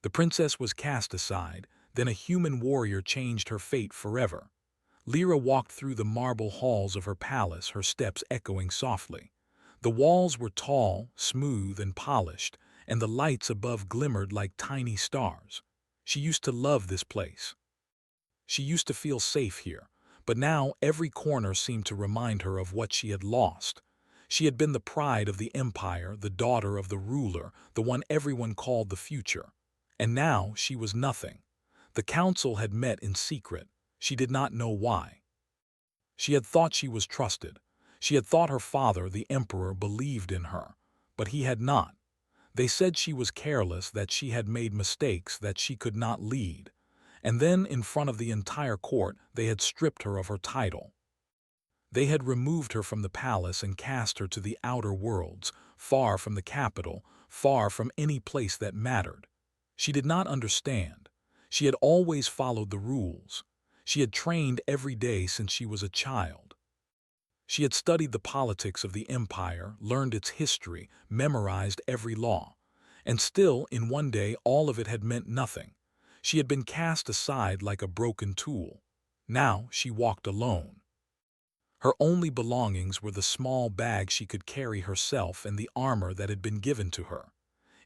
The princess was cast aside, then a human warrior changed her fate forever. Lyra walked through the marble halls of her palace, her steps echoing softly. The walls were tall, smooth, and polished, and the lights above glimmered like tiny stars. She used to love this place. She used to feel safe here, but now every corner seemed to remind her of what she had lost. She had been the pride of the empire, the daughter of the ruler, the one everyone called the future. And now she was nothing. The council had met in secret. She did not know why. She had thought she was trusted. She had thought her father, the emperor, believed in her. But he had not. They said she was careless, that she had made mistakes, that she could not lead. And then, in front of the entire court, they had stripped her of her title. They had removed her from the palace and cast her to the outer worlds, far from the capital, far from any place that mattered. She did not understand. She had always followed the rules. She had trained every day since she was a child. She had studied the politics of the empire, learned its history, memorized every law. And still, in one day, all of it had meant nothing. She had been cast aside like a broken tool. Now she walked alone. Her only belongings were the small bag she could carry herself and the armor that had been given to her.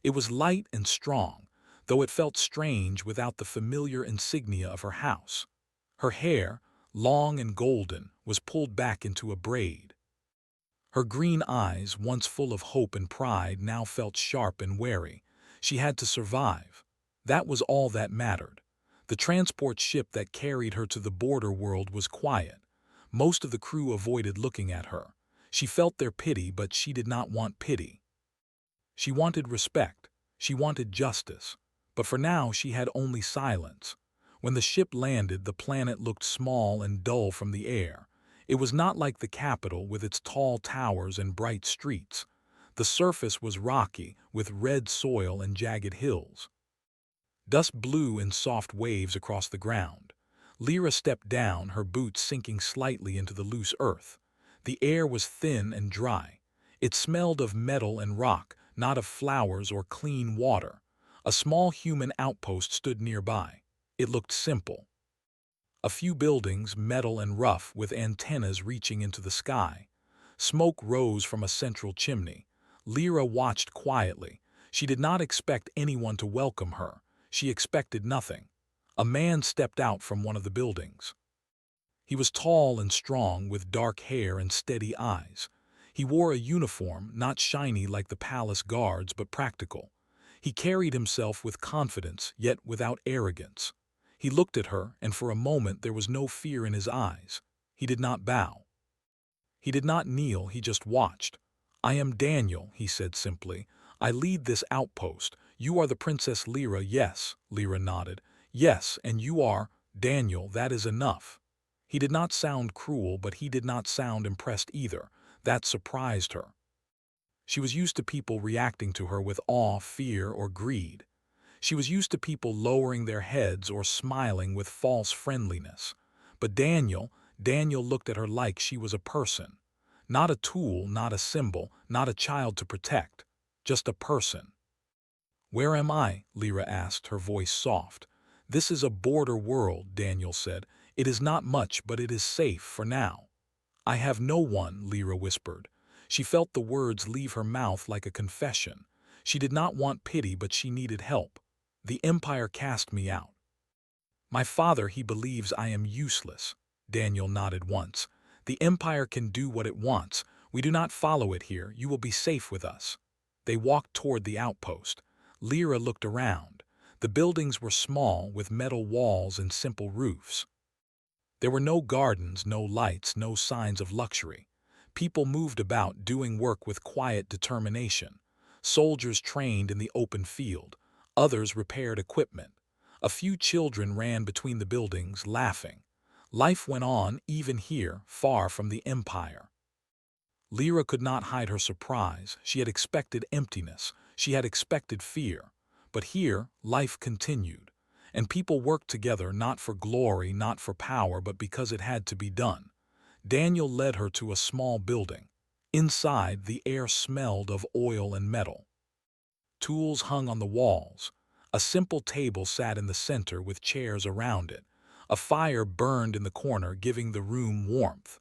It was light and strong, though it felt strange without the familiar insignia of her house. Her hair, long and golden, was pulled back into a braid. Her green eyes, once full of hope and pride, now felt sharp and wary. She had to survive. That was all that mattered. The transport ship that carried her to the border world was quiet. Most of the crew avoided looking at her. She felt their pity, but she did not want pity. She wanted respect. She wanted justice. But for now she had only silence. When the ship landed, the planet looked small and dull from the air. It was not like the capital with its tall towers and bright streets. The surface was rocky, with red soil and jagged hills. Dust blew in soft waves across the ground. Lyra stepped down, her boots sinking slightly into the loose earth. The air was thin and dry. It smelled of metal and rock, not of flowers or clean water. A small human outpost stood nearby. It looked simple. A few buildings, metal and rough, with antennas reaching into the sky. Smoke rose from a central chimney. Lyra watched quietly. She did not expect anyone to welcome her. She expected nothing. A man stepped out from one of the buildings. He was tall and strong, with dark hair and steady eyes. He wore a uniform, not shiny like the palace guards, but practical. He carried himself with confidence, yet without arrogance. He looked at her, and for a moment there was no fear in his eyes. He did not bow. He did not kneel, he just watched. "I am Daniel," he said simply. "I lead this outpost. You are the Princess Lyra." "Yes," Lyra nodded. "Yes, and you are Daniel, that is enough." He did not sound cruel, but he did not sound impressed either. That surprised her. She was used to people reacting to her with awe, fear, or greed. She was used to people lowering their heads or smiling with false friendliness. But Daniel looked at her like she was a person. Not a tool, not a symbol, not a child to protect. Just a person. "Where am I?" Lyra asked, her voice soft. "This is a border world," Daniel said. "It is not much, but it is safe for now." "I have no one," Lyra whispered. She felt the words leave her mouth like a confession. She did not want pity, but she needed help. "The Empire cast me out. My father, he believes I am useless." Daniel nodded once. "The Empire can do what it wants. We do not follow it here. You will be safe with us." They walked toward the outpost. Lyra looked around. The buildings were small, with metal walls and simple roofs. There were no gardens, no lights, no signs of luxury. People moved about, doing work with quiet determination. Soldiers trained in the open field. Others repaired equipment. A few children ran between the buildings, laughing. Life went on, even here, far from the Empire. Lyra could not hide her surprise. She had expected emptiness. She had expected fear. But here, life continued. And people worked together, not for glory, not for power, but because it had to be done. Daniel led her to a small building. Inside, the air smelled of oil and metal. Tools hung on the walls. A simple table sat in the center with chairs around it. A fire burned in the corner, giving the room warmth.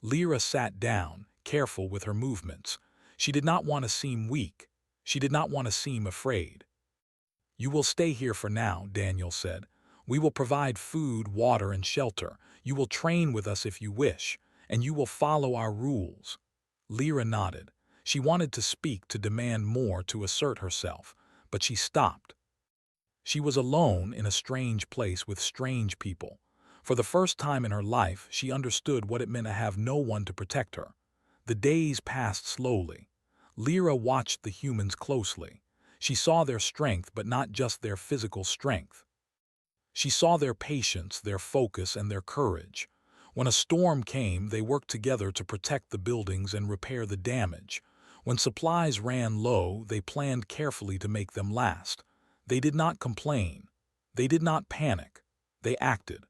Lyra sat down, careful with her movements. She did not want to seem weak. She did not want to seem afraid. "You will stay here for now," Daniel said. "We will provide food, water, and shelter. You will train with us if you wish, and you will follow our rules." Lyra nodded. She wanted to speak, to demand more, to assert herself, but she stopped. She was alone in a strange place with strange people. For the first time in her life, she understood what it meant to have no one to protect her. The days passed slowly. Lyra watched the humans closely. She saw their strength, but not just their physical strength. She saw their patience, their focus, and their courage. When a storm came, they worked together to protect the buildings and repair the damage. When supplies ran low, they planned carefully to make them last. They did not complain. They did not panic. They acted.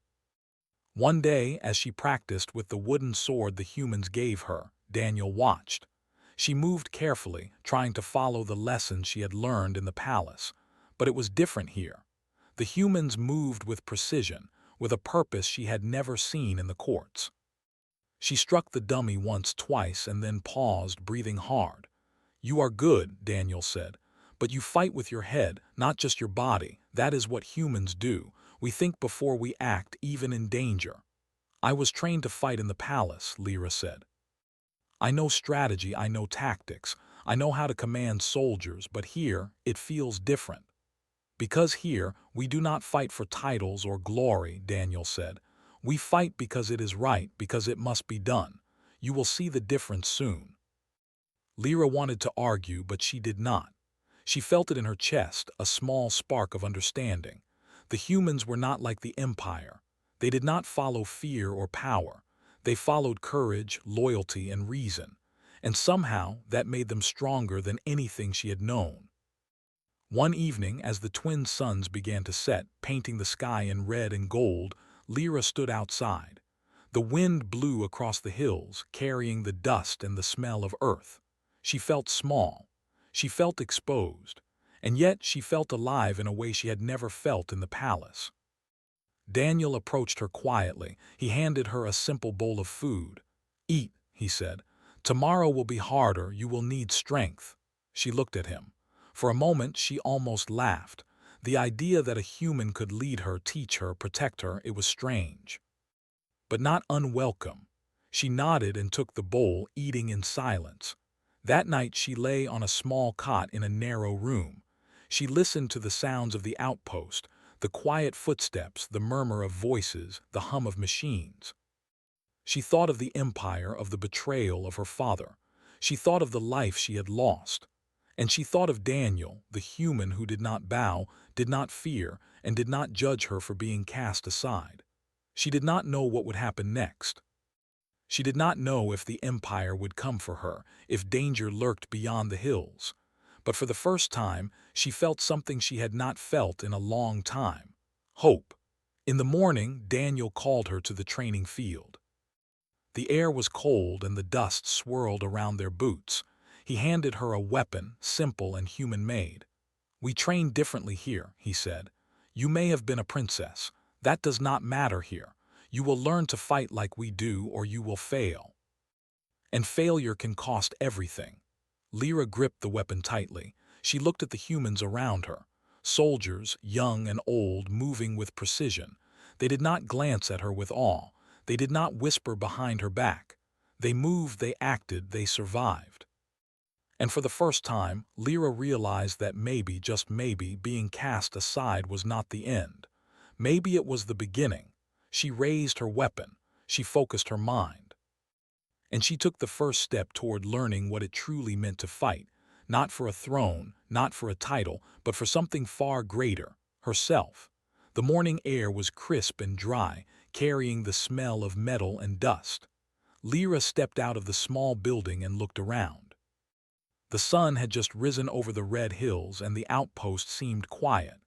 One day, as she practiced with the wooden sword the humans gave her, Daniel watched. She moved carefully, trying to follow the lessons she had learned in the palace. But it was different here. The humans moved with precision, with a purpose she had never seen in the courts. She struck the dummy once, twice, and then paused, breathing hard. "You are good," Daniel said, "but you fight with your head, not just your body. That is what humans do. We think before we act, even in danger." "I was trained to fight in the palace," Lyra said. "I know strategy, I know tactics, I know how to command soldiers, but here it feels different." "Because here we do not fight for titles or glory," Daniel said. "We fight because it is right, because it must be done. You will see the difference soon." Lyra wanted to argue, but she did not. She felt it in her chest, a small spark of understanding. The humans were not like the Empire. They did not follow fear or power. They followed courage, loyalty, and reason. And somehow that made them stronger than anything she had known. One evening, as the twin suns began to set, painting the sky in red and gold, Lyra stood outside. The wind blew across the hills, carrying the dust and the smell of earth. She felt small. She felt exposed. And yet she felt alive in a way she had never felt in the palace. Daniel approached her quietly. He handed her a simple bowl of food. "Eat," he said. "Tomorrow will be harder. You will need strength." She looked at him. For a moment she almost laughed. The idea that a human could lead her, teach her, protect her, it was strange. But not unwelcome. She nodded and took the bowl, eating in silence. That night she lay on a small cot in a narrow room. She listened to the sounds of the outpost, the quiet footsteps, the murmur of voices, the hum of machines. She thought of the Empire, of the betrayal of her father. She thought of the life she had lost. And she thought of Daniel, the human who did not bow, did not fear, and did not judge her for being cast aside. She did not know what would happen next. She did not know if the Empire would come for her, if danger lurked beyond the hills. But for the first time, she felt something she had not felt in a long time: hope. In the morning, Daniel called her to the training field. The air was cold and the dust swirled around their boots. He handed her a weapon, simple and human-made. "We train differently here," he said. "You may have been a princess. That does not matter here. You will learn to fight like we do, or you will fail. And failure can cost everything." Lyra gripped the weapon tightly. She looked at the humans around her. Soldiers, young and old, moving with precision. They did not glance at her with awe. They did not whisper behind her back. They moved, they acted, they survived. And for the first time, Lyra realized that maybe, just maybe, being cast aside was not the end. Maybe it was the beginning. She raised her weapon. She focused her mind. And she took the first step toward learning what it truly meant to fight, not for a throne, not for a title, but for something far greater, herself. The morning air was crisp and dry, carrying the smell of metal and dust. Lyra stepped out of the small building and looked around. The sun had just risen over the red hills and the outpost seemed quiet.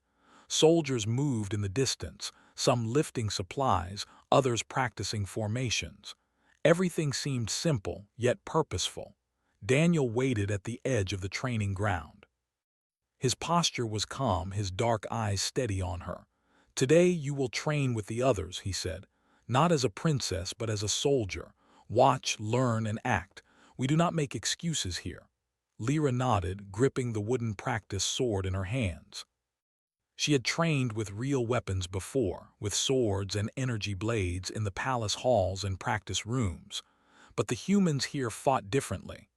Soldiers moved in the distance, some lifting supplies, others practicing formations. Everything seemed simple, yet purposeful. Daniel waited at the edge of the training ground. His posture was calm, his dark eyes steady on her. "Today you will train with the others," he said. "Not as a princess, but as a soldier. Watch, learn, and act. We do not make excuses here." Lyra nodded, gripping the wooden practice sword in her hands. She had trained with real weapons before, with swords and energy blades in the palace halls and practice rooms. But the humans here fought differently.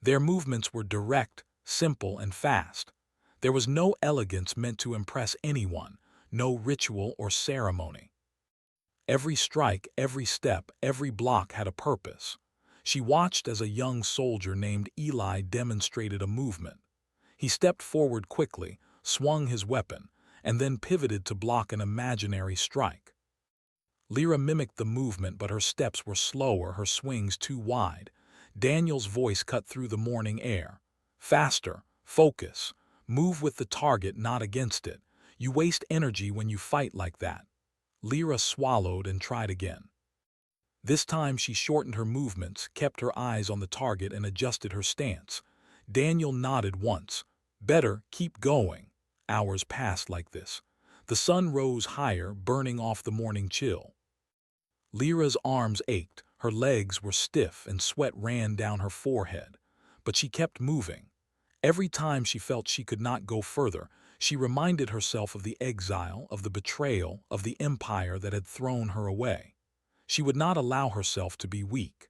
Their movements were direct, simple, and fast. There was no elegance meant to impress anyone, no ritual or ceremony. Every strike, every step, every block had a purpose. She watched as a young soldier named Eli demonstrated a movement. He stepped forward quickly, swung his weapon, and then pivoted to block an imaginary strike. Lyra mimicked the movement, but her steps were slower, her swings too wide. Daniel's voice cut through the morning air. "Faster, focus, move with the target, not against it. You waste energy when you fight like that." Lyra swallowed and tried again. This time she shortened her movements, kept her eyes on the target, and adjusted her stance. Daniel nodded once. "Better, keep going." Hours passed like this. The sun rose higher, burning off the morning chill. Lyra's arms ached, her legs were stiff, and sweat ran down her forehead. But she kept moving. Every time she felt she could not go further, she reminded herself of the exile, of the betrayal, of the empire that had thrown her away. She would not allow herself to be weak.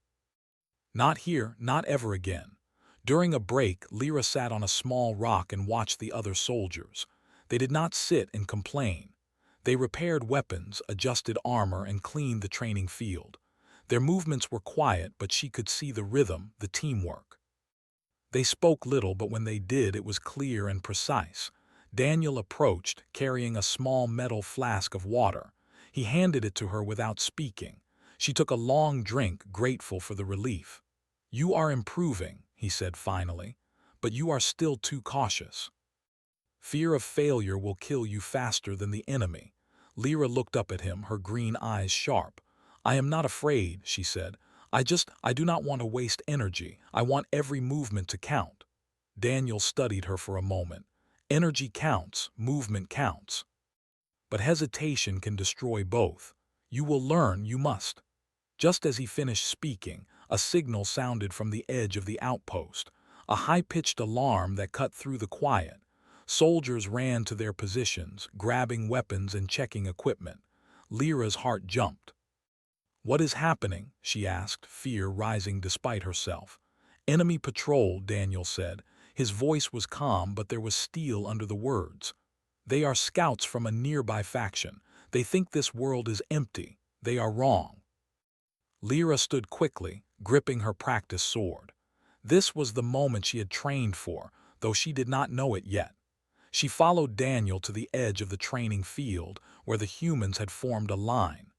Not here, not ever again. During a break, Lyra sat on a small rock and watched the other soldiers. They did not sit and complain. They repaired weapons, adjusted armor, and cleaned the training field. Their movements were quiet, but she could see the rhythm, the teamwork. They spoke little, but when they did, it was clear and precise. Daniel approached, carrying a small metal flask of water. He handed it to her without speaking. She took a long drink, grateful for the relief. "You are improving," he said finally, "but you are still too cautious. Fear of failure will kill you faster than the enemy." Lyra looked up at him, her green eyes sharp. "I am not afraid," she said. I do not want to waste energy. I want every movement to count." Daniel studied her for a moment. "Energy counts, movement counts. But hesitation can destroy both. You will learn, you must." Just as he finished speaking, a signal sounded from the edge of the outpost, a high-pitched alarm that cut through the quiet. Soldiers ran to their positions, grabbing weapons and checking equipment. Lyra's heart jumped. "What is happening?" she asked, fear rising despite herself. "Enemy patrol," Daniel said. His voice was calm, but there was steel under the words. "They are scouts from a nearby faction. They think this world is empty. They are wrong." Lyra stood quickly, gripping her practice sword. This was the moment she had trained for, though she did not know it yet. She followed Daniel to the edge of the training field, where the humans had formed a line.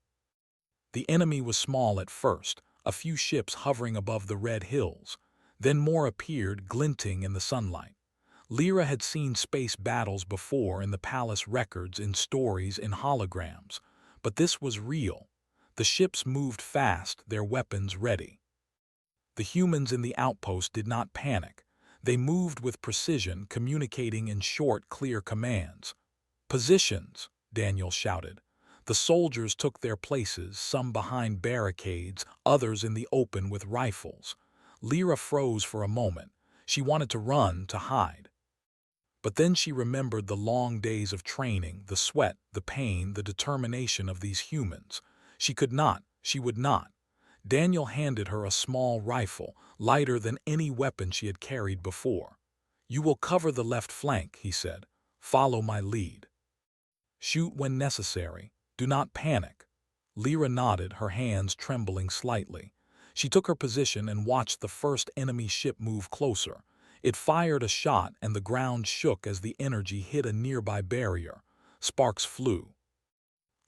The enemy was small at first, a few ships hovering above the red hills. Then more appeared, glinting in the sunlight. Lyra had seen space battles before in the palace records, in stories, in holograms. But this was real. The ships moved fast, their weapons ready. The humans in the outpost did not panic. They moved with precision, communicating in short, clear commands. "Positions," Daniel shouted. The soldiers took their places, some behind barricades, others in the open with rifles. Lyra froze for a moment. She wanted to run, to hide. But then she remembered the long days of training, the sweat, the pain, the determination of these humans. She could not, she would not. Daniel handed her a small rifle, lighter than any weapon she had carried before. "You will cover the left flank," he said. "Follow my lead. Shoot when necessary. Do not panic." Lyra nodded, her hands trembling slightly. She took her position and watched the first enemy ship move closer. It fired a shot, and the ground shook as the energy hit a nearby barrier. Sparks flew.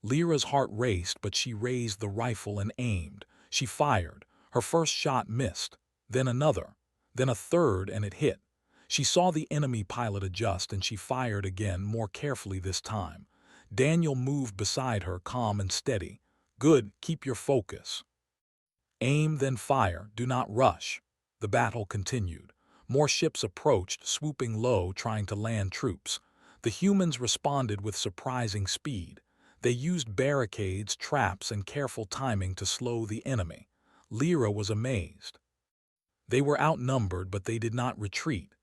Lyra's heart raced, but she raised the rifle and aimed. She fired. Her first shot missed. Then another. Then a third, and it hit. She saw the enemy pilot adjust, and she fired again, more carefully this time. Daniel moved beside her, calm and steady. "Good, keep your focus. Aim, then fire. Do not rush." The battle continued. More ships approached, swooping low, trying to land troops. The humans responded with surprising speed. They used barricades, traps, and careful timing to slow the enemy. Lyra was amazed. They were outnumbered, but they did not retreat.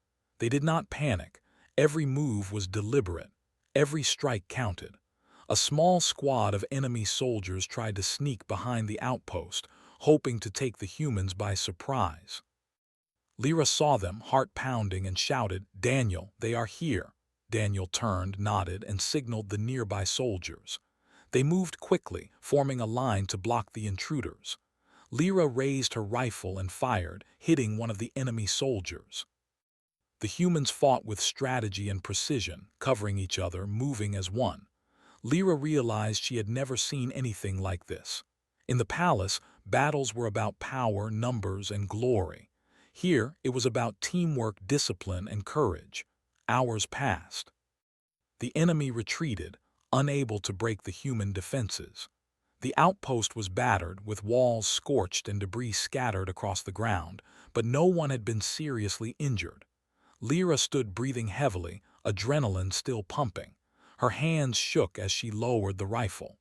They did not panic. Every move was deliberate. Every strike counted. A small squad of enemy soldiers tried to sneak behind the outpost, hoping to take the humans by surprise. Lyra saw them, heart pounding, and shouted, "Daniel, they are here." Daniel turned, nodded, and signaled the nearby soldiers. They moved quickly, forming a line to block the intruders. Lyra raised her rifle and fired, hitting one of the enemy soldiers. The humans fought with strategy and precision, covering each other, moving as one. Lyra realized she had never seen anything like this. In the palace, battles were about power, numbers, and glory. Here, it was about teamwork, discipline, and courage. Hours passed. The enemy retreated, unable to break the human defenses. The outpost was battered, with walls scorched and debris scattered across the ground, but no one had been seriously injured. Lyra stood breathing heavily, adrenaline still pumping. Her hands shook as she lowered the rifle.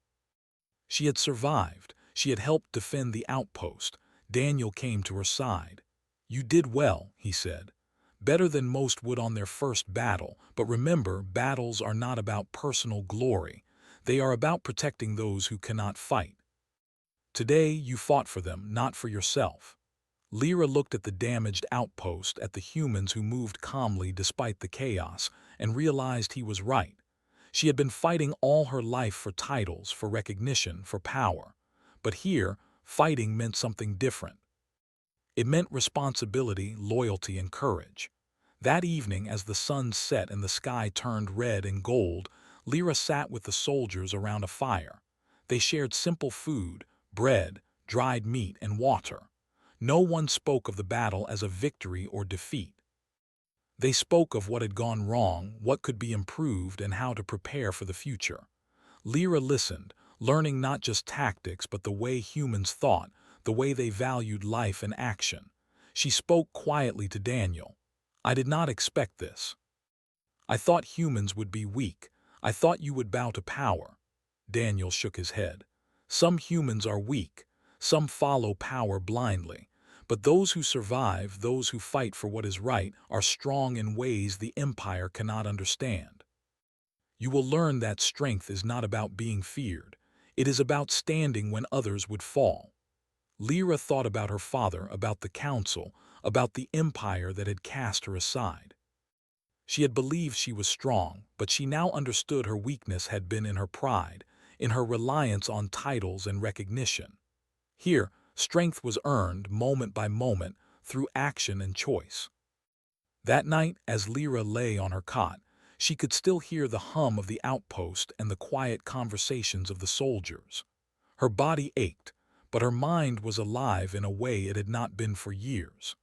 She had survived. She had helped defend the outpost. Daniel came to her side. "You did well," he said. "Better than most would on their first battle, but remember, battles are not about personal glory. They are about protecting those who cannot fight. Today you fought for them, not for yourself." Lyra looked at the damaged outpost, at the humans who moved calmly despite the chaos, and realized he was right. She had been fighting all her life for titles, for recognition, for power. But here, fighting meant something different. It meant responsibility, loyalty, and courage. That evening, as the sun set and the sky turned red and gold, Lyra sat with the soldiers around a fire. They shared simple food, bread, dried meat, and water. No one spoke of the battle as a victory or defeat. They spoke of what had gone wrong, what could be improved, and how to prepare for the future. Lyra listened, learning not just tactics but the way humans thought, the way they valued life and action. She spoke quietly to Daniel. "I did not expect this. I thought humans would be weak. I thought you would bow to power." Daniel shook his head. "Some humans are weak. Some follow power blindly. But those who survive, those who fight for what is right, are strong in ways the Empire cannot understand. You will learn that strength is not about being feared. It is about standing when others would fall." Lyra thought about her father, about the council, about the empire that had cast her aside. She had believed she was strong, but she now understood her weakness had been in her pride, in her reliance on titles and recognition. Here, strength was earned, moment by moment, through action and choice. That night, as Lyra lay on her cot, she could still hear the hum of the outpost and the quiet conversations of the soldiers. Her body ached, but her mind was alive in a way it had not been for years.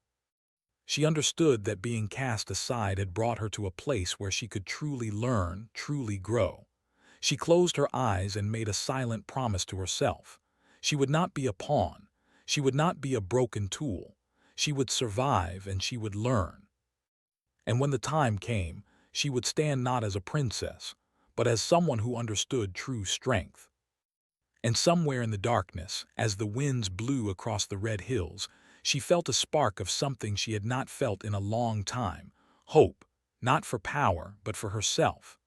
She understood that being cast aside had brought her to a place where she could truly learn, truly grow. She closed her eyes and made a silent promise to herself. She would not be a pawn. She would not be a broken tool. She would survive and she would learn. And when the time came, she would stand not as a princess, but as someone who understood true strength. And somewhere in the darkness, as the winds blew across the red hills, she felt a spark of something she had not felt in a long time: hope, not for power, but for herself.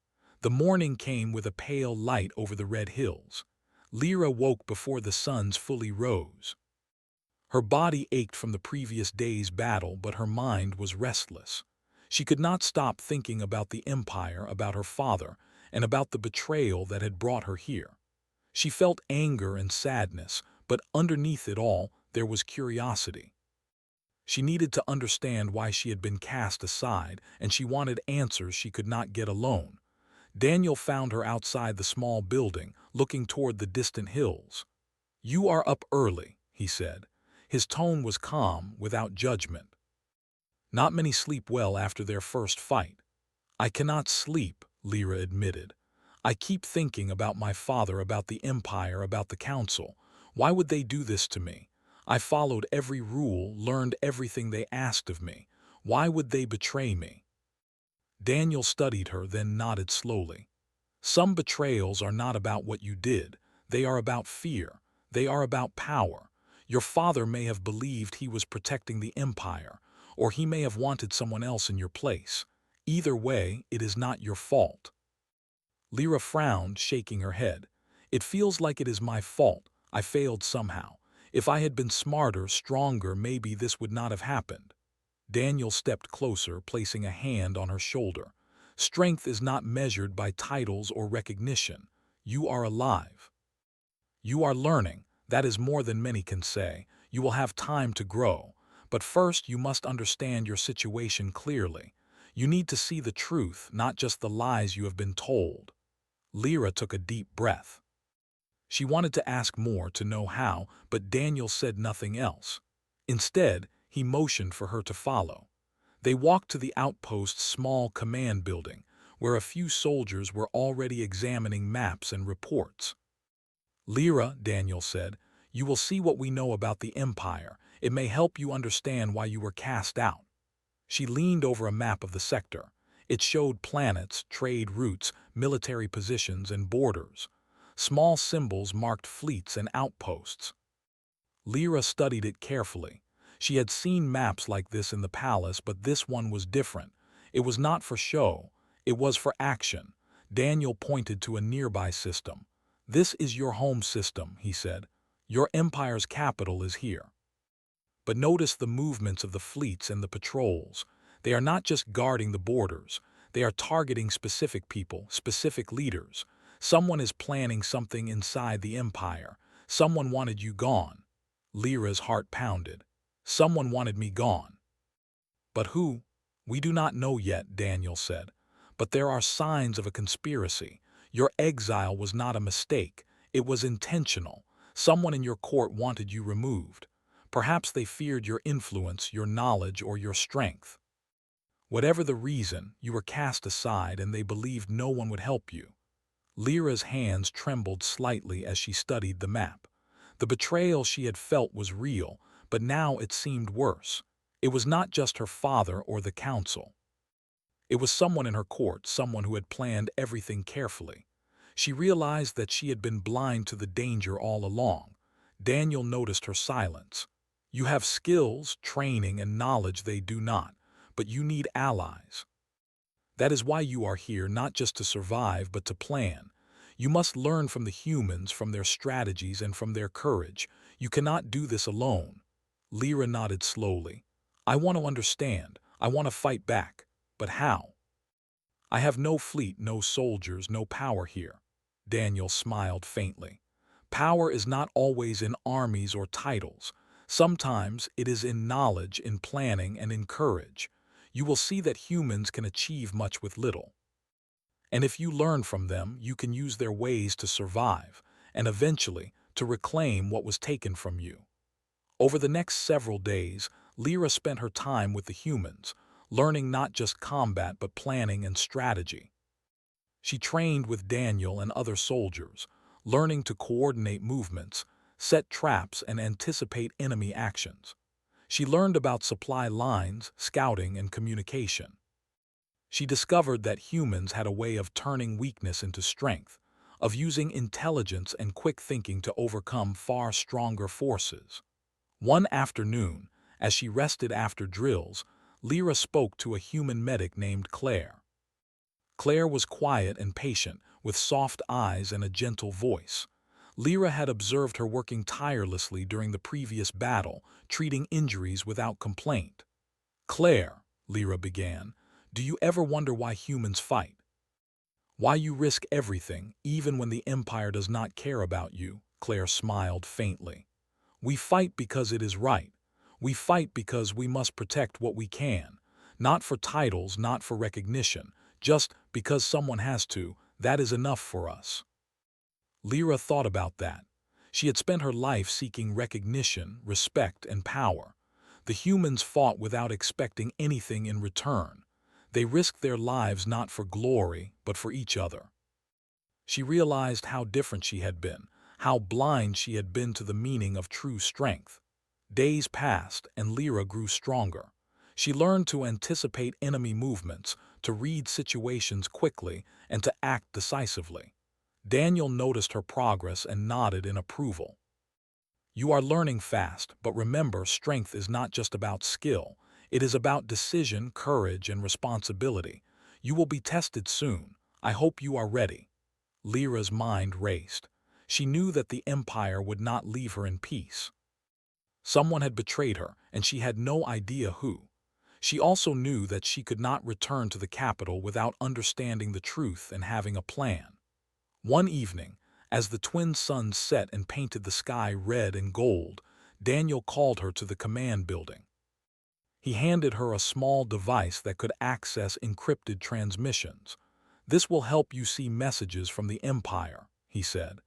The morning came with a pale light over the red hills. Lyra woke before the suns fully rose. Her body ached from the previous day's battle, but her mind was restless. She could not stop thinking about the Empire, about her father, and about the betrayal that had brought her here. She felt anger and sadness, but underneath it all, there was curiosity. She needed to understand why she had been cast aside, and she wanted answers she could not get alone. Daniel found her outside the small building, looking toward the distant hills. "You are up early," he said. His tone was calm, without judgment. "Not many sleep well after their first fight." "I cannot sleep," Lyra admitted. "I keep thinking about my father, about the Empire, about the Council. Why would they do this to me? I followed every rule, learned everything they asked of me. Why would they betray me? Daniel studied her, then nodded slowly. Some betrayals are not about what you did. They are about fear. They are about power. Your father may have believed he was protecting the empire, or he may have wanted someone else in your place. Either way, it is not your fault. Lyra frowned, shaking her head. It feels like it is my fault. I failed somehow. If I had been smarter, stronger, maybe this would not have happened. Daniel stepped closer, placing a hand on her shoulder. Strength is not measured by titles or recognition. You are alive. You are learning. That is more than many can say. You will have time to grow. But first, you must understand your situation clearly. You need to see the truth, not just the lies you have been told. Lyra took a deep breath. She wanted to ask more, to know how, but Daniel said nothing else. Instead, he motioned for her to follow. They walked to the outpost's small command building, where a few soldiers were already examining maps and reports. Lyra, Daniel said, you will see what we know about the Empire. It may help you understand why you were cast out. She leaned over a map of the sector. It showed planets, trade routes, military positions, and borders. Small symbols marked fleets and outposts. Lyra studied it carefully. She had seen maps like this in the palace, but this one was different. It was not for show. It was for action. Daniel pointed to a nearby system. This is your home system, he said. Your empire's capital is here. But notice the movements of the fleets and the patrols. They are not just guarding the borders. They are targeting specific people, specific leaders. Someone is planning something inside the empire. Someone wanted you gone. Lyra's heart pounded. Someone wanted me gone. But who? We do not know yet, Daniel said. But there are signs of a conspiracy. Your exile was not a mistake. It was intentional. Someone in your court wanted you removed. Perhaps they feared your influence, your knowledge, or your strength. Whatever the reason, you were cast aside and they believed no one would help you. Lyra's hands trembled slightly as she studied the map. The betrayal she had felt was real, but now it seemed worse. It was not just her father or the council. It was someone in her court, someone who had planned everything carefully. She realized that she had been blind to the danger all along. Daniel noticed her silence. You have skills, training, and knowledge they do not, but you need allies. That is why you are here, not just to survive, but to plan. You must learn from the humans, from their strategies, and from their courage. You cannot do this alone. Lyra nodded slowly. I want to understand. I want to fight back. But how? I have no fleet, no soldiers, no power here. Daniel smiled faintly. Power is not always in armies or titles. Sometimes it is in knowledge, in planning, and in courage. You will see that humans can achieve much with little. And if you learn from them, you can use their ways to survive, and eventually to reclaim what was taken from you. Over the next several days, Lyra spent her time with the humans, learning not just combat but planning and strategy. She trained with Daniel and other soldiers, learning to coordinate movements, set traps, and anticipate enemy actions. She learned about supply lines, scouting, and communication. She discovered that humans had a way of turning weakness into strength, of using intelligence and quick thinking to overcome far stronger forces. One afternoon, as she rested after drills, Lyra spoke to a human medic named Claire. Claire was quiet and patient, with soft eyes and a gentle voice. Lyra had observed her working tirelessly during the previous battle, treating injuries without complaint. Claire, Lyra began, do you ever wonder why humans fight? Why you risk everything, even when the Empire does not care about you? Claire smiled faintly. We fight because it is right. We fight because we must protect what we can. Not for titles, not for recognition. Just because someone has to, that is enough for us. Lyra thought about that. She had spent her life seeking recognition, respect, and power. The humans fought without expecting anything in return. They risked their lives not for glory, but for each other. She realized how different she had been, how blind she had been to the meaning of true strength. Days passed, and Lyra grew stronger. She learned to anticipate enemy movements, to read situations quickly, and to act decisively. Daniel noticed her progress and nodded in approval. You are learning fast, but remember, strength is not just about skill. It is about decision, courage, and responsibility. You will be tested soon. I hope you are ready. Lyra's mind raced. She knew that the Empire would not leave her in peace. Someone had betrayed her, and she had no idea who. She also knew that she could not return to the capital without understanding the truth and having a plan. One evening, as the twin suns set and painted the sky red and gold, Daniel called her to the command building. He handed her a small device that could access encrypted transmissions. This will help you see messages from the Empire, he said.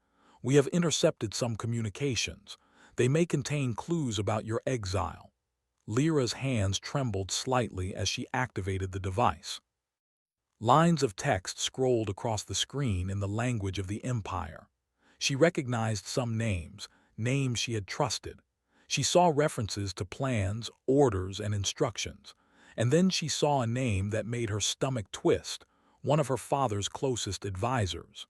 We have intercepted some communications. They may contain clues about your exile. Lyra's hands trembled slightly as she activated the device. Lines of text scrolled across the screen in the language of the Empire. She recognized some names, names she had trusted. She saw references to plans, orders, and instructions. And then she saw a name that made her stomach twist, one of her father's closest advisors.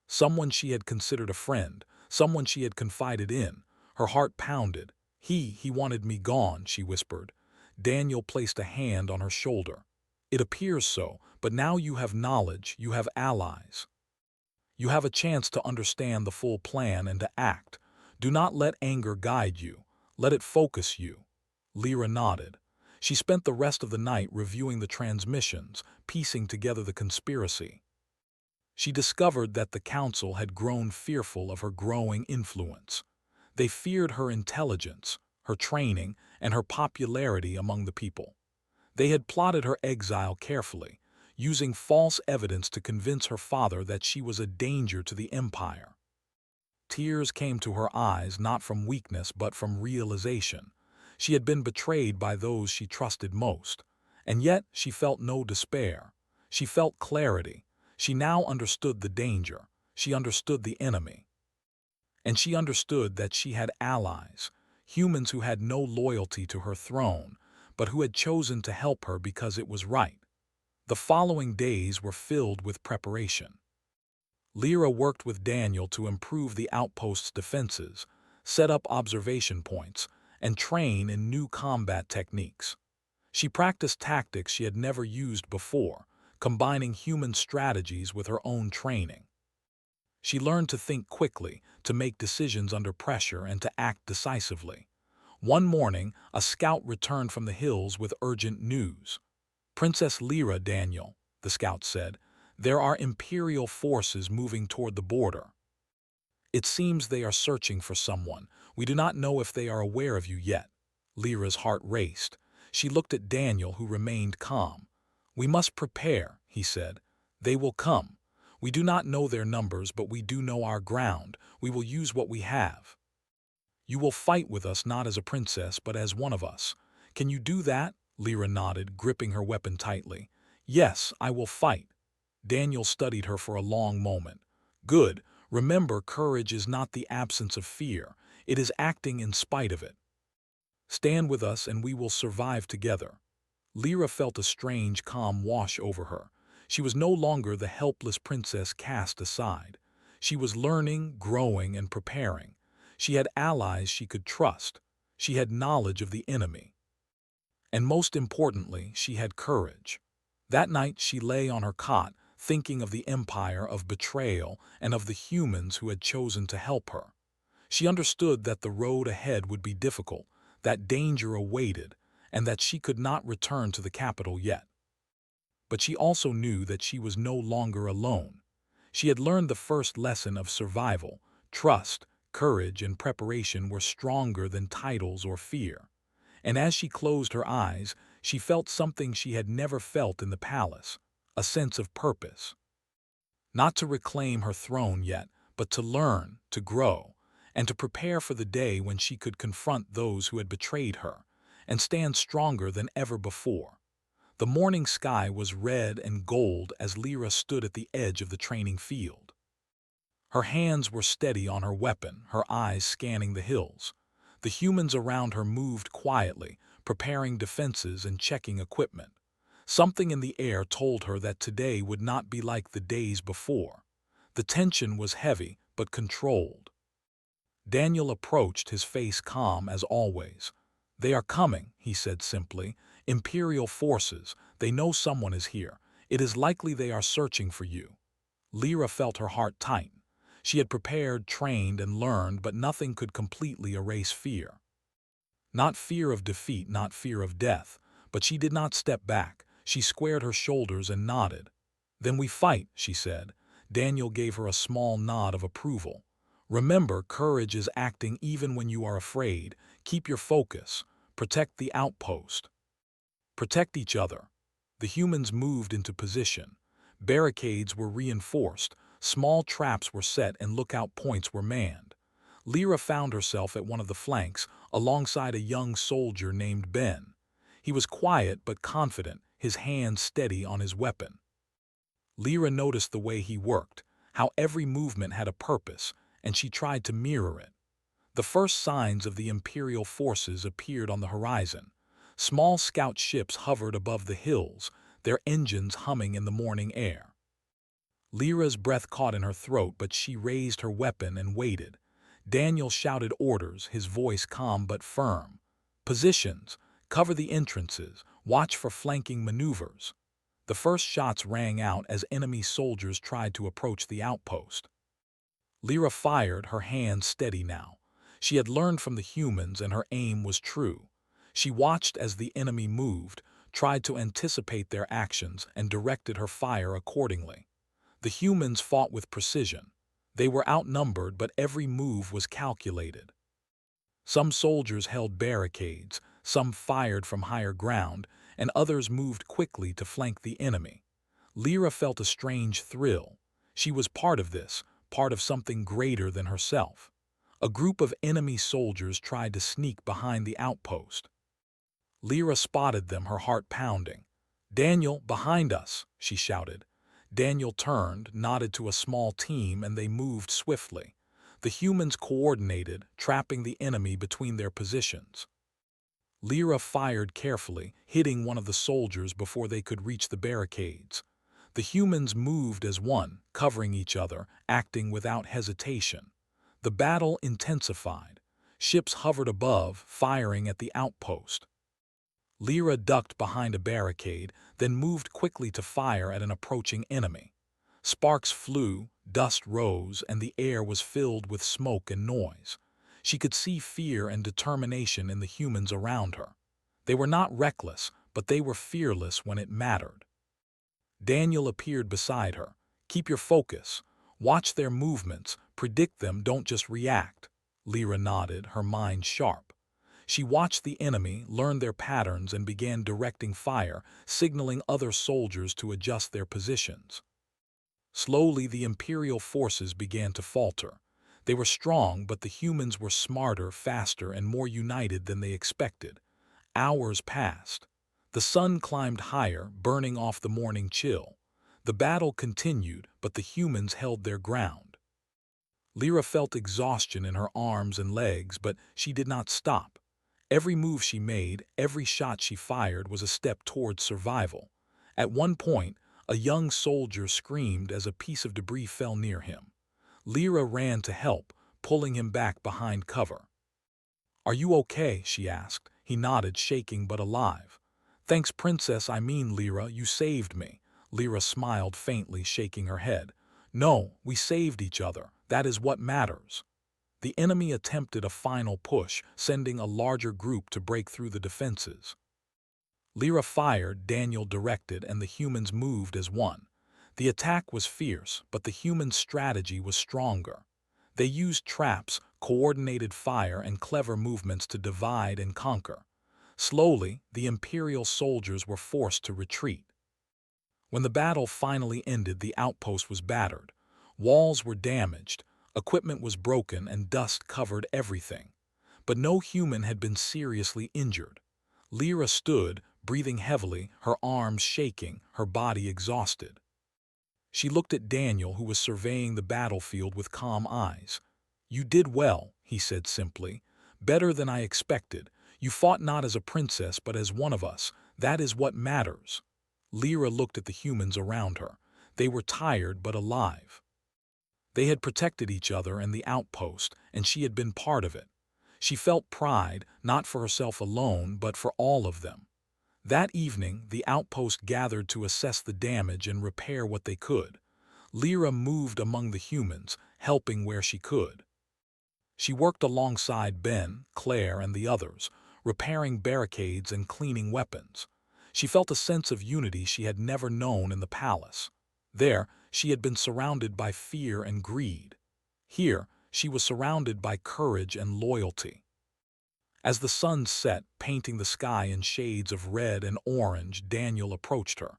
Someone she had considered a friend, someone she had confided in. Her heart pounded. He wanted me gone, she whispered. Daniel placed a hand on her shoulder. It appears so, but now you have knowledge, you have allies. You have a chance to understand the full plan and to act. Do not let anger guide you. Let it focus you. Lyra nodded. She spent the rest of the night reviewing the transmissions, piecing together the conspiracy. She discovered that the council had grown fearful of her growing influence. They feared her intelligence, her training, and her popularity among the people. They had plotted her exile carefully, using false evidence to convince her father that she was a danger to the Empire. Tears came to her eyes not from weakness but from realization. She had been betrayed by those she trusted most, and yet she felt no despair. She felt clarity. She now understood the danger. She understood the enemy. And she understood that she had allies, humans who had no loyalty to her throne, but who had chosen to help her because it was right. The following days were filled with preparation. Lyra worked with Daniel to improve the outpost's defenses, set up observation points, and train in new combat techniques. She practiced tactics she had never used before, combining human strategies with her own training. She learned to think quickly, to make decisions under pressure, and to act decisively. One morning, a scout returned from the hills with urgent news. Princess Lyra, Daniel, the scout said, there are Imperial forces moving toward the border. It seems they are searching for someone. We do not know if they are aware of you yet. Lyra's heart raced. She looked at Daniel, who remained calm. We must prepare, he said. They will come. We do not know their numbers, but we do know our ground. We will use what we have. You will fight with us not as a princess, but as one of us. Can you do that? Lyra nodded, gripping her weapon tightly. Yes, I will fight. Daniel studied her for a long moment. Good. Remember, courage is not the absence of fear. It is acting in spite of it. Stand with us and we will survive together. Lyra felt a strange calm wash over her. She was no longer the helpless princess cast aside. She was learning, growing, and preparing. She had allies she could trust. She had knowledge of the enemy. And most importantly, she had courage. That night she lay on her cot, thinking of the empire, of betrayal, and of the humans who had chosen to help her. She understood that the road ahead would be difficult, that danger awaited, and that she could not return to the capital yet. But she also knew that she was no longer alone. She had learned the first lesson of survival. Trust, courage, and preparation were stronger than titles or fear. And as she closed her eyes, she felt something she had never felt in the palace, a sense of purpose. Not to reclaim her throne yet, but to learn, to grow, and to prepare for the day when she could confront those who had betrayed her, and stand stronger than ever before. The morning sky was red and gold as Lyra stood at the edge of the training field. Her hands were steady on her weapon, her eyes scanning the hills. The humans around her moved quietly, preparing defenses and checking equipment. Something in the air told her that today would not be like the days before. The tension was heavy but controlled. Daniel approached, his face calm as always. "They are coming," he said simply. "Imperial forces. They know someone is here. It is likely they are searching for you." Lyra felt her heart tighten. She had prepared, trained, and learned, but nothing could completely erase fear. Not fear of defeat, not fear of death, but she did not step back. She squared her shoulders and nodded. "Then we fight," she said. Daniel gave her a small nod of approval. "Remember, courage is acting even when you are afraid. Keep your focus. Protect the outpost. Protect each other." The humans moved into position. Barricades were reinforced, small traps were set, and lookout points were manned. Lyra found herself at one of the flanks, alongside a young soldier named Ben. He was quiet but confident, his hand steady on his weapon. Lyra noticed the way he worked, how every movement had a purpose, and she tried to mirror it. The first signs of the Imperial forces appeared on the horizon. Small scout ships hovered above the hills, their engines humming in the morning air. Lyra's breath caught in her throat, but she raised her weapon and waited. Daniel shouted orders, his voice calm but firm. "Positions. Cover the entrances. Watch for flanking maneuvers." The first shots rang out as enemy soldiers tried to approach the outpost. Lyra fired, her hands steady now. She had learned from the humans and her aim was true. She watched as the enemy moved, tried to anticipate their actions, and directed her fire accordingly. The humans fought with precision. They were outnumbered, but every move was calculated. Some soldiers held barricades, some fired from higher ground, and others moved quickly to flank the enemy. Lyra felt a strange thrill. She was part of this, part of something greater than herself. A group of enemy soldiers tried to sneak behind the outpost. Lyra spotted them, her heart pounding. "Daniel, behind us!" she shouted. Daniel turned, nodded to a small team, and they moved swiftly. The humans coordinated, trapping the enemy between their positions. Lyra fired carefully, hitting one of the soldiers before they could reach the barricades. The humans moved as one, covering each other, acting without hesitation. The battle intensified. Ships hovered above, firing at the outpost. Lyra ducked behind a barricade, then moved quickly to fire at an approaching enemy. Sparks flew, dust rose, and the air was filled with smoke and noise. She could see fear and determination in the humans around her. They were not reckless, but they were fearless when it mattered. Daniel appeared beside her. "Keep your focus. Watch their movements. Predict them, don't just react." Lyra nodded, her mind sharp. She watched the enemy, learned their patterns, and began directing fire, signaling other soldiers to adjust their positions. Slowly, the Imperial forces began to falter. They were strong, but the humans were smarter, faster, and more united than they expected. Hours passed. The sun climbed higher, burning off the morning chill. The battle continued, but the humans held their ground. Lyra felt exhaustion in her arms and legs, but she did not stop. Every move she made, every shot she fired was a step towards survival. At one point, a young soldier screamed as a piece of debris fell near him. Lyra ran to help, pulling him back behind cover. "Are you okay?" she asked. He nodded, shaking but alive. "Thanks, Princess, I mean Lyra, you saved me." Lyra smiled faintly, shaking her head. "No, we saved each other. That is what matters." The enemy attempted a final push, sending a larger group to break through the defenses. Lyra fired, Daniel directed, and the humans moved as one. The attack was fierce, but the human strategy was stronger. They used traps, coordinated fire, and clever movements to divide and conquer. Slowly, the Imperial soldiers were forced to retreat. When the battle finally ended, the outpost was battered. Walls were damaged, equipment was broken, and dust covered everything. But no human had been seriously injured. Lyra stood, breathing heavily, her arms shaking, her body exhausted. She looked at Daniel, who was surveying the battlefield with calm eyes. "You did well," he said simply. "Better than I expected. You fought not as a princess but as one of us. That is what matters." Lyra looked at the humans around her. They were tired but alive. They had protected each other and the outpost, and she had been part of it. She felt pride, not for herself alone, but for all of them. That evening, the outpost gathered to assess the damage and repair what they could. Lyra moved among the humans, helping where she could. She worked alongside Ben, Claire, and the others, repairing barricades and cleaning weapons. She felt a sense of unity she had never known in the palace. There, she had been surrounded by fear and greed. Here, she was surrounded by courage and loyalty. As the sun set, painting the sky in shades of red and orange, Daniel approached her.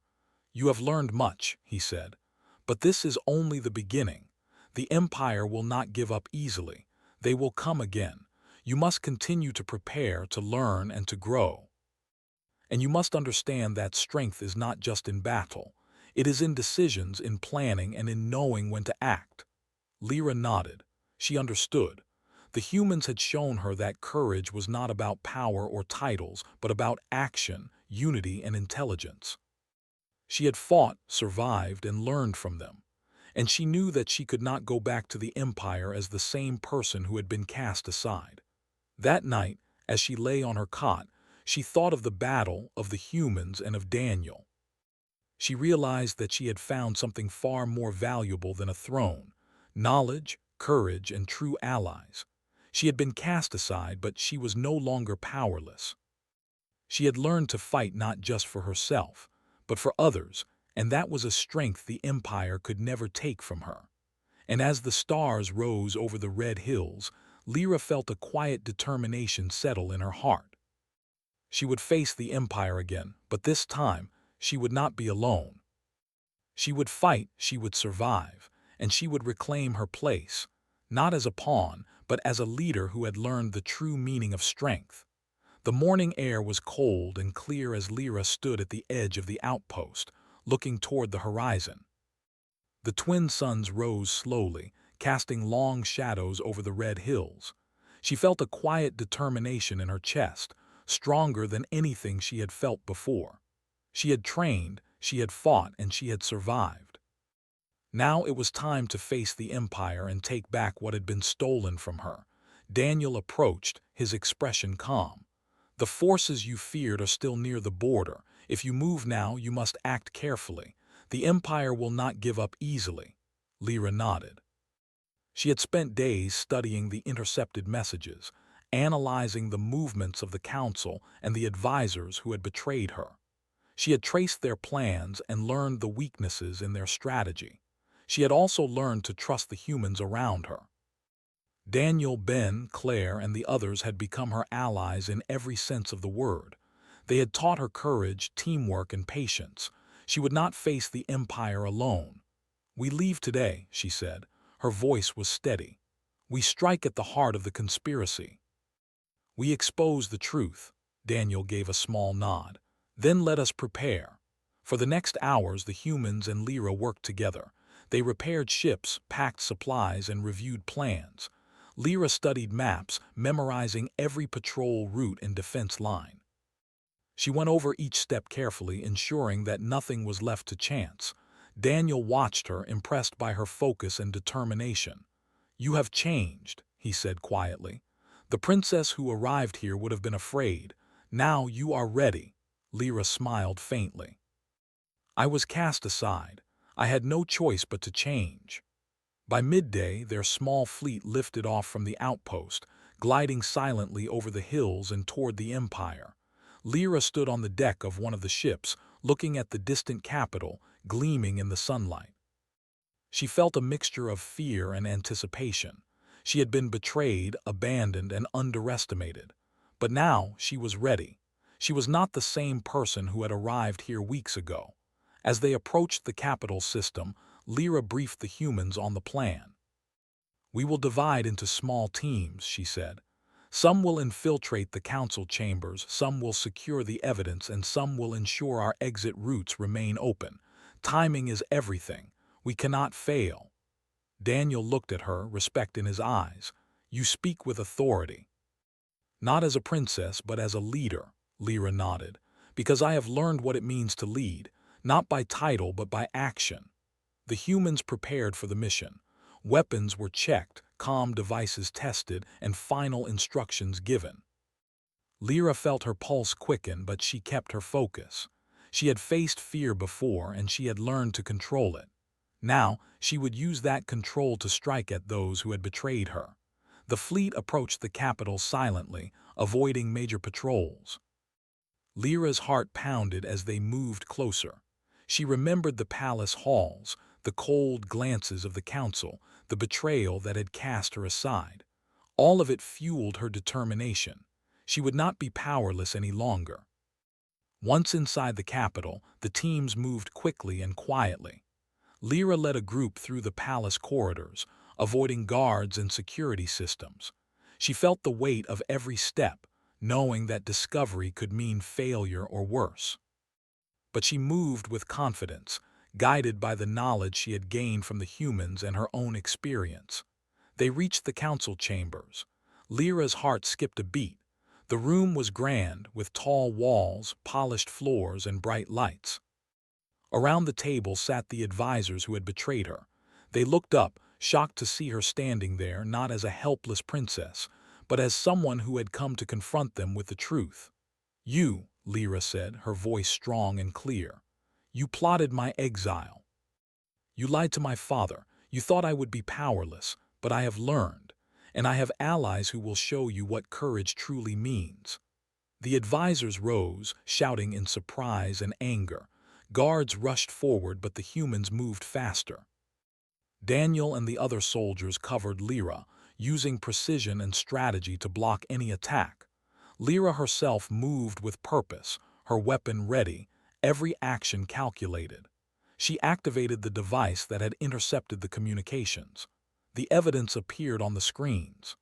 "You have learned much," he said, "but this is only the beginning. The Empire will not give up easily. They will come again. You must continue to prepare, to learn, and to grow. And you must understand that strength is not just in battle. It is in decisions, in planning, and in knowing when to act." Lyra nodded. She understood. The humans had shown her that courage was not about power or titles, but about action, unity, and intelligence. She had fought, survived, and learned from them. And she knew that she could not go back to the Empire as the same person who had been cast aside. That night, as she lay on her cot, she thought of the battle, of the humans, and of Daniel. She realized that she had found something far more valuable than a throne: knowledge, courage, and true allies. She had been cast aside, but she was no longer powerless. She had learned to fight not just for herself, but for others, and that was a strength the Empire could never take from her. And as the stars rose over the red hills, Lyra felt a quiet determination settle in her heart. She would face the Empire again, but this time, she would not be alone. She would fight, she would survive, and she would reclaim her place, not as a pawn, but as a leader who had learned the true meaning of strength. The morning air was cold and clear as Lyra stood at the edge of the outpost, looking toward the horizon. The twin suns rose slowly, casting long shadows over the red hills. She felt a quiet determination in her chest, stronger than anything she had felt before. She had trained, she had fought, and she had survived. Now it was time to face the Empire and take back what had been stolen from her. Daniel approached, his expression calm. "The forces you feared are still near the border. If you move now, you must act carefully. The Empire will not give up easily." Lyra nodded. She had spent days studying the intercepted messages, analyzing the movements of the Council and the advisors who had betrayed her. She had traced their plans and learned the weaknesses in their strategy. She had also learned to trust the humans around her. Daniel, Ben, Claire, and the others had become her allies in every sense of the word. They had taught her courage, teamwork, and patience. She would not face the Empire alone. "We leave today," she said. Her voice was steady. "We strike at the heart of the conspiracy. We expose the truth." Daniel gave a small nod. "Then let us prepare." For the next hours, the humans and Lyra worked together. They repaired ships, packed supplies, and reviewed plans. Lyra studied maps, memorizing every patrol route and defense line. She went over each step carefully, ensuring that nothing was left to chance. Daniel watched her, impressed by her focus and determination. "You have changed," he said quietly. "The princess who arrived here would have been afraid. Now you are ready." Lyra smiled faintly. "I was cast aside. I had no choice but to change." By midday, their small fleet lifted off from the outpost, gliding silently over the hills and toward the Empire. Lyra stood on the deck of one of the ships, looking at the distant capital, gleaming in the sunlight. She felt a mixture of fear and anticipation. She had been betrayed, abandoned, and underestimated. But now she was ready. She was not the same person who had arrived here weeks ago. As they approached the capital system, Lyra briefed the humans on the plan. "We will divide into small teams," she said. "Some will infiltrate the council chambers, some will secure the evidence, and some will ensure our exit routes remain open. Timing is everything. We cannot fail." Daniel looked at her, respect in his eyes. "You speak with authority." Not as a princess, but as a leader, Lyra nodded, because I have learned what it means to lead, not by title but by action. The humans prepared for the mission. Weapons were checked, comm devices tested, and final instructions given. Lyra felt her pulse quicken, but she kept her focus. She had faced fear before, and she had learned to control it. Now, she would use that control to strike at those who had betrayed her. The fleet approached the capital silently, avoiding major patrols. Lyra's heart pounded as they moved closer. She remembered the palace halls, the cold glances of the council, the betrayal that had cast her aside. All of it fueled her determination. She would not be powerless any longer. Once inside the capital, the teams moved quickly and quietly. Lyra led a group through the palace corridors, avoiding guards and security systems. She felt the weight of every step, knowing that discovery could mean failure or worse. But she moved with confidence, guided by the knowledge she had gained from the humans and her own experience. They reached the council chambers. Lyra's heart skipped a beat. The room was grand, with tall walls, polished floors, and bright lights. Around the table sat the advisors who had betrayed her. They looked up, shocked to see her standing there not as a helpless princess, but as someone who had come to confront them with the truth. "You," Lyra said, her voice strong and clear. "You plotted my exile. You lied to my father. You thought I would be powerless, but I have learned, and I have allies who will show you what courage truly means." The advisors rose, shouting in surprise and anger. Guards rushed forward, but the humans moved faster. Daniel and the other soldiers covered Lyra, using precision and strategy to block any attack. Lyra herself moved with purpose, her weapon ready, every action calculated. She activated the device that had intercepted the communications. The evidence appeared on the screens.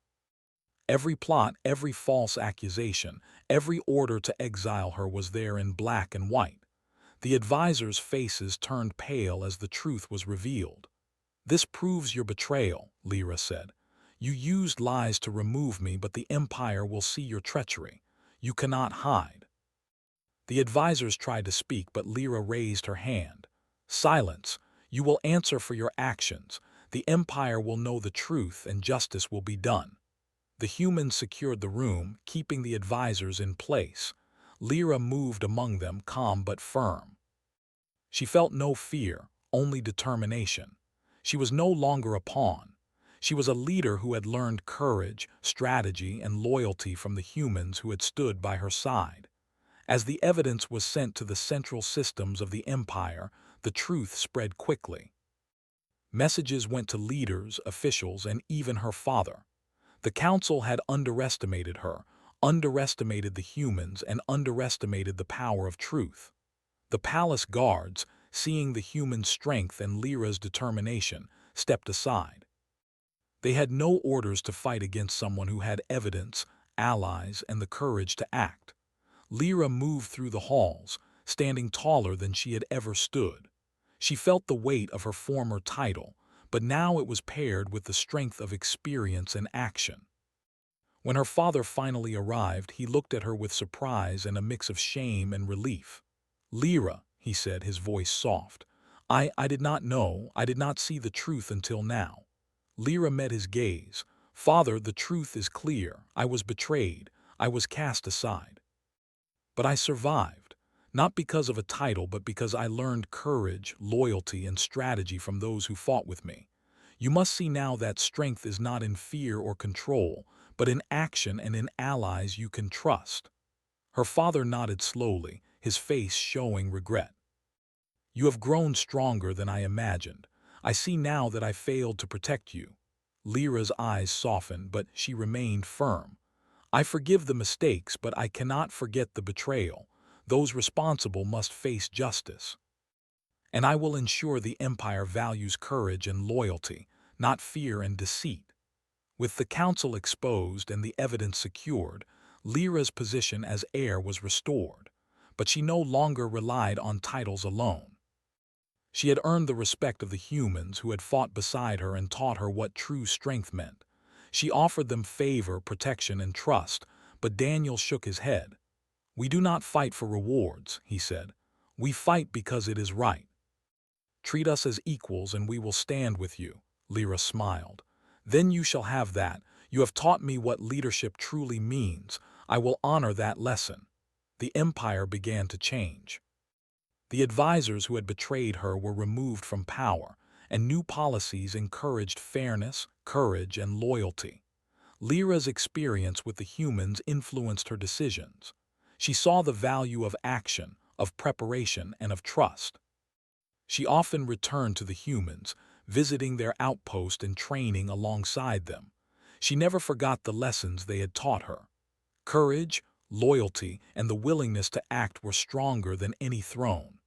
Every plot, every false accusation, every order to exile her was there in black and white. The advisors' faces turned pale as the truth was revealed. "This proves your betrayal," Lyra said. "You used lies to remove me, but the Empire will see your treachery. You cannot hide." The advisors tried to speak, but Lyra raised her hand. "Silence. You will answer for your actions. The Empire will know the truth, and justice will be done." The humans secured the room, keeping the advisors in place. Lyra moved among them, calm but firm. She felt no fear, only determination. She was no longer a pawn. She was a leader who had learned courage, strategy, and loyalty from the humans who had stood by her side. As the evidence was sent to the central systems of the Empire, the truth spread quickly. Messages went to leaders, officials, and even her father. The council had underestimated her, underestimated the humans, and underestimated the power of truth. The palace guards, seeing the human strength and Lyra's determination, stepped aside. They had no orders to fight against someone who had evidence, allies, and the courage to act. Lyra moved through the halls, standing taller than she had ever stood. She felt the weight of her former title, but now it was paired with the strength of experience and action. When her father finally arrived, he looked at her with surprise and a mix of shame and relief. "Lyra," he said, his voice soft. I did not know, I did not see the truth until now." Lyra met his gaze. "Father, the truth is clear. I was betrayed. I was cast aside. But I survived, not because of a title, but because I learned courage, loyalty, and strategy from those who fought with me. You must see now that strength is not in fear or control, but in action and in allies you can trust." Her father nodded slowly, his face showing regret. "You have grown stronger than I imagined. I see now that I failed to protect you." Lyra's eyes softened, but she remained firm. "I forgive the mistakes, but I cannot forget the betrayal. Those responsible must face justice. And I will ensure the Empire values courage and loyalty, not fear and deceit." With the council exposed and the evidence secured, Lyra's position as heir was restored, but she no longer relied on titles alone. She had earned the respect of the humans who had fought beside her and taught her what true strength meant. She offered them favor, protection, and trust, but Daniel shook his head. "We do not fight for rewards," he said. "We fight because it is right. Treat us as equals and we will stand with you." Lyra smiled. "Then you shall have that. You have taught me what leadership truly means. I will honor that lesson." The empire began to change. The advisors who had betrayed her were removed from power, and new policies encouraged fairness, courage, and loyalty. Lyra's experience with the humans influenced her decisions. She saw the value of action, of preparation, and of trust. She often returned to the humans, visiting their outpost and training alongside them. She never forgot the lessons they had taught her. Courage, loyalty, and the willingness to act were stronger than any throne.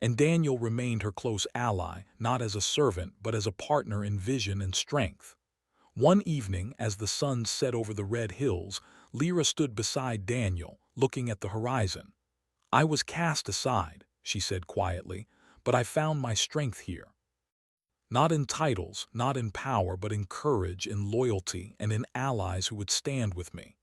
And Daniel remained her close ally, not as a servant, but as a partner in vision and strength. One evening, as the sun set over the red hills, Lyra stood beside Daniel, looking at the horizon. "I was cast aside," she said quietly, "but I found my strength here. Not in titles, not in power, but in courage, in loyalty, and in allies who would stand with me."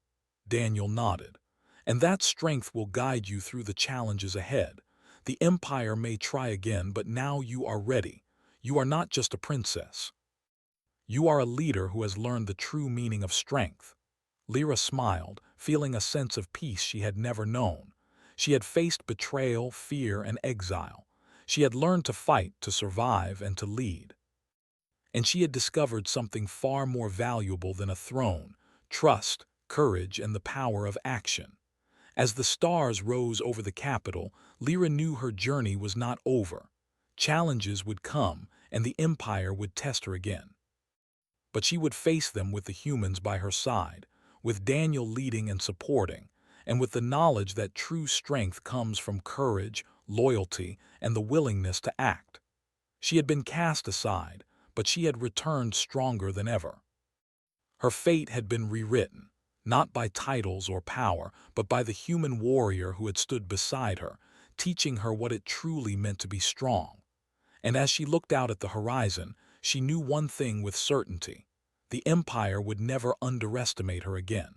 Daniel nodded. "And that strength will guide you through the challenges ahead. The Empire may try again, but now you are ready. You are not just a princess. You are a leader who has learned the true meaning of strength." Lyra smiled, feeling a sense of peace she had never known. She had faced betrayal, fear, and exile. She had learned to fight, to survive, and to lead. And she had discovered something far more valuable than a throne: trust, courage, and the power of action. As the stars rose over the capital, Lyra knew her journey was not over. Challenges would come, and the Empire would test her again. But she would face them with the humans by her side, with Daniel leading and supporting, and with the knowledge that true strength comes from courage, loyalty, and the willingness to act. She had been cast aside, but she had returned stronger than ever. Her fate had been rewritten, not by titles or power, but by the human warrior who had stood beside her, teaching her what it truly meant to be strong. And as she looked out at the horizon, she knew one thing with certainty: the Empire would never underestimate her again.